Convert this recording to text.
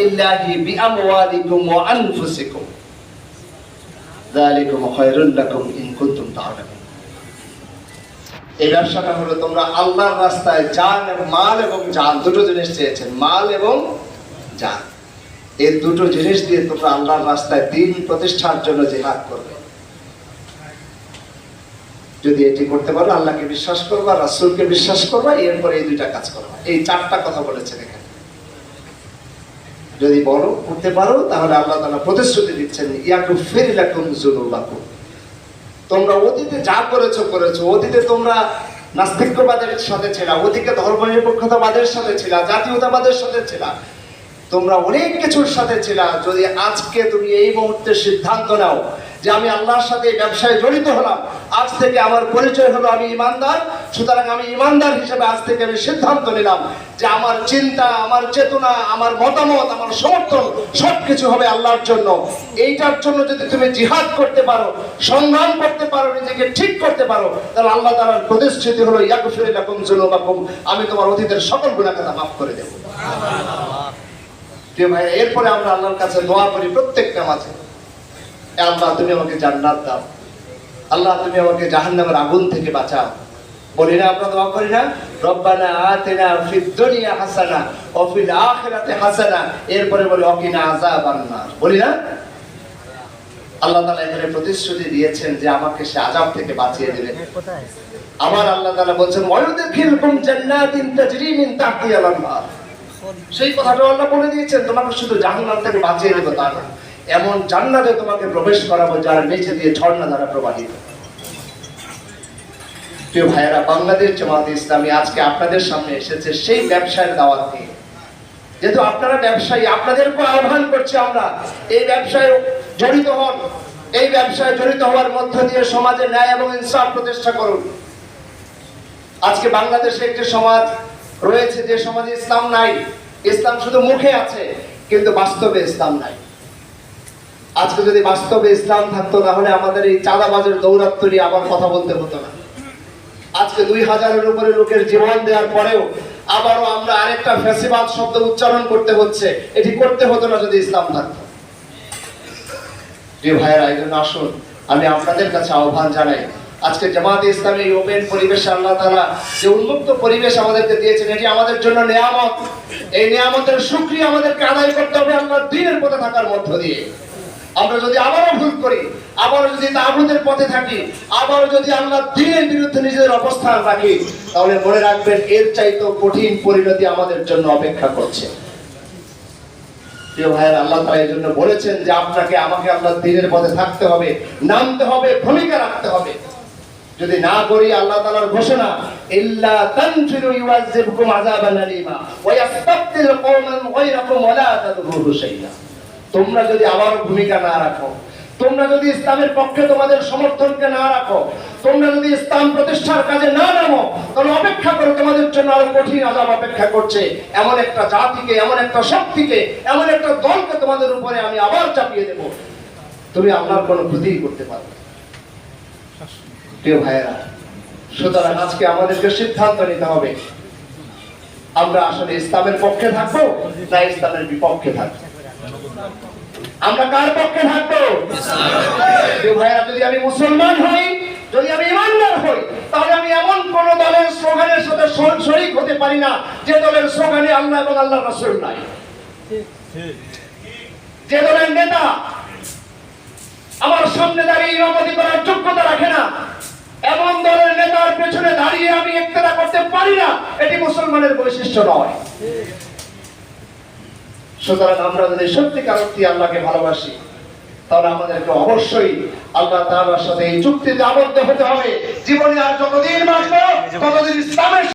সাবিলিল্লাহি বিআমওয়ালিকুম ওয়া আনফুসিকুম যালিকুম খায়রুল লাকুম ইন কুনতুম তা'লামুন। এই ব্যবসাটা হলো তোমরা আল্লাহর রাস্তায় জান এবং মাল এবং জান দুটো জিনিস চেয়েছেন, মাল এবং জান। এই দুটো জিনিস দিয়ে তোমরা আল্লাহর রাস্তায় দ্বীন প্রতিষ্ঠার জন্য জিহাদ করবে। যদি এটি করতে পারো, আল্লাহকে বিশ্বাস করবা, রাসূলকে বিশ্বাস করবা, এরপরে এই দুইটা কাজ করবা। এই চারটা কথা বলেছেন এখানে। যদি বলো করতে পারো, তাহলে আল্লাহ তাআলা প্রতিশ্রুতি দিচ্ছেন ইয়াগফির লাকুম যুনুবাকুম। তোমরা অতীতে যা করেছো, অতীতে তোমরা নাস্তিকবাদের সাথে ছিলা, অতীতে ধর্মনিরপেক্ষতাবাদের সাথে ছিলা, জাতীয়তাবাদের সাথে ছিলা, তোমরা অনেক কিছুর সাথে ছিলা। যদি আজকে তুমি এই মুহূর্তে সিদ্ধান্ত নাও যে আমি আল্লাহর সাথে এই ব্যবসায় জড়িত হলাম, আজ থেকে আমার পরিচয় হলো আমি ঈমানদার, সুতরাং আমি ঈমানদার হিসেবে আজ থেকে আমি সিদ্ধান্ত নিলাম যে আমার চিন্তা, আমার চেতনা, আমার মতামত, আমার সমর্থন সবকিছু হবে আল্লাহর জন্য। এইটার জন্য যদি তুমি জিহাদ করতে পারো, সংগ্রাম করতে পারো, নিজেকে ঠিক করতে পারো, তাহলে আল্লাহ তাআলার প্রতিশ্রুতি হলো ইয়াগফির লাকুম যুনুবাকুম, আমি তোমার অতীতের সকল গুনাহ খাতা মাফ করে দেব। প্রিয় ভাই, এরপরে আমরা আল্লাহর কাছে দোয়া করি প্রত্যেক নামাজে, আল্লাহ তুমি আমাকে জান্নাত দাও, আল্লাহ তুমি আমাকে জাহান্নামের আগুন থেকে বাঁচাও। বলি না আমরা দোয়া করি না, রব্বানা আতিনা ফিদ দুনিয়া হাসানা ওয়া ফিল আখিরাতি হাসানা, এরপরে বলি ওয়াকিনা আযাবান নার, বলি না? আল্লাহ তাআলা এখানে প্রতিশ্রুতি দিয়েছেন যে আমাকে সে আযাব থেকে বাঁচিয়ে দিবেন। আবার আল্লাহ তাআলা বলেন ওয়ায়ুদখিলকুম জান্নাতিন তাজরি মিন তাহতিহাল আনহার, সেই কথাটা আল্লাহ বলে দিয়েছেন, তোমাকে শুধু জাহান্নাম থেকে বাঁচিয়ে দেব তা না, এমন জান্নাতে তোমাকে প্রবেশ করাবো যার নিচে দিয়ে ঝর্ণা দ্বারা প্রবাহিত। প্রিয় ভাইয়েরা, বাংলাদেশ জামাত ইসলামী আজকে আপনাদের সামনে এসেছে সেই ব্যবসায়ের দাওয়াত নিয়ে। যেহেতু আপনারা ব্যবসায়ী, আপনাদেরকে আহ্বান করছি আমরা এই ব্যবসায় জড়িত হন। এই ব্যবসায় জড়িত হওয়ার মধ্য দিয়ে সমাজে ন্যায় এবং ইনসাফ প্রতিষ্ঠা করুন। আজকে বাংলাদেশে একটি সমাজ রয়েছে যে সমাজে ইসলাম নাই, ইসলাম শুধু মুখে আছে কিন্তু বাস্তবে ইসলাম নাই। আজকে যদি বাস্তবে ইসলাম থাকতো তাহলে আমাদের এই চাঁদাবাজের দৌরাত্ম্য আবার কথা বলতে হতো না। আজকে 2000-এর উপরে লোকের জীবন দেওয়ার পরেও আবারও আমরা আরেকটা ফ্যাসিবাদ শব্দ উচ্চারণ করতে হচ্ছে, এটি করতে হতো না যদি ইসলাম থাকতো। প্রিয় ভাইয়েরা, এই জন্য আসুন আমি আপনাদের কাছে আহ্বান জানাই, আজকে জামাতে ইসলামী এই ওপেন পরিবেশে আল্লাহ তাআলা যে উন্মুক্ত পরিবেশ আমাদেরকে দিয়েছেন, এটি আমাদের জন্য নিয়ামত। এই নিয়ামতের শুকরিয়া আমাদেরকে আদায় করতে হবে আল্লাহর দ্বীনের পথে থাকার মধ্য দিয়ে। আমরা যদি আবারও ভুল করি, আবারও যদি তাগুতের পথে থাকি, আবারও যদি আল্লাহর দ্বীনের বিরুদ্ধে নিজেদের অবস্থান রাখি, তাহলে মনে রাখবেন এর চাইতেও কঠিন পরিণতি আমাদের জন্য অপেক্ষা করছে। প্রিয় ভাইয়েরা, আল্লাহ তাআলা এই জন্য বলেছেন যে আপনাকে আমাকে আল্লাহর দ্বীনের পথে থাকতে হবে, নামতে হবে, ভূমিকা রাখতে হবে। যদি না করি, আল্লাহ তাআলার ঘোষণা ইল্লা তানফিরু ইউআযিবকুম আযাবান আলীমা ওয়া ইস্তাবদিল কওমান গায়রাকুম ওয়া লা তাদুরুহু শাইআ। তোমরা যদি আবার ভূমিকা না রাখো, তোমরা যদি ইসলামের পক্ষে তোমাদের সমর্থনকে না রাখো, তোমরা যদি ইসলাম প্রতিষ্ঠার কাজে না নামো, তাহলে অপেক্ষা করো, তোমাদের জন্য আরো কঠিন আযাব অপেক্ষা করছে। এমন একটা জাতিকে, এমন একটা শক্তিকে, এমন একটা দলকে তোমাদের উপরে আমি আবার চাপিয়ে দেব, তুমি আল্লাহর কোনো ক্ষতি করতে পারবে। প্রিয় ভাইয়েরা, সুতরাং আজকে আমাদেরকে সিদ্ধান্ত নিতে হবে আমরা আসলে ইসলামের পক্ষে থাকবো না ইসলামের বিপক্ষে থাকবো। আমরা কার পক্ষে থাকবো? প্রিয় ভাইয়েরা, যদি আমি মুসলমান হই, যদি আমি ঈমানদার হই, তাহলে আমি এমন কোন দলের স্লোগানের সাথে শরীক হতে পারি না যে দলের স্লোগানে আল্লাহ এবং আল্লাহর রাসূল নাই, যে দলের নেতা আমার সামনে দাঁড়িয়ে ইমামতি করার যোগ্যতা রাখে না, এমন দলের নেতার পেছনে দাঁড়িয়ে আমি ইক্তেদা করতে পারি না, এটি মুসলমানের বৈশিষ্ট্য নয়। সুতরাং আমরা যদি সত্যিকার অর্থে আল্লাহকে ভালোবাসি, তাহলে আমাদেরকে অবশ্যই আল্লাহ তাআলার সাথে এই চুক্তিতে আবদ্ধ হতে হবে। জীবনে আর যতদিন বাঁচবো ততদিন ইসলামের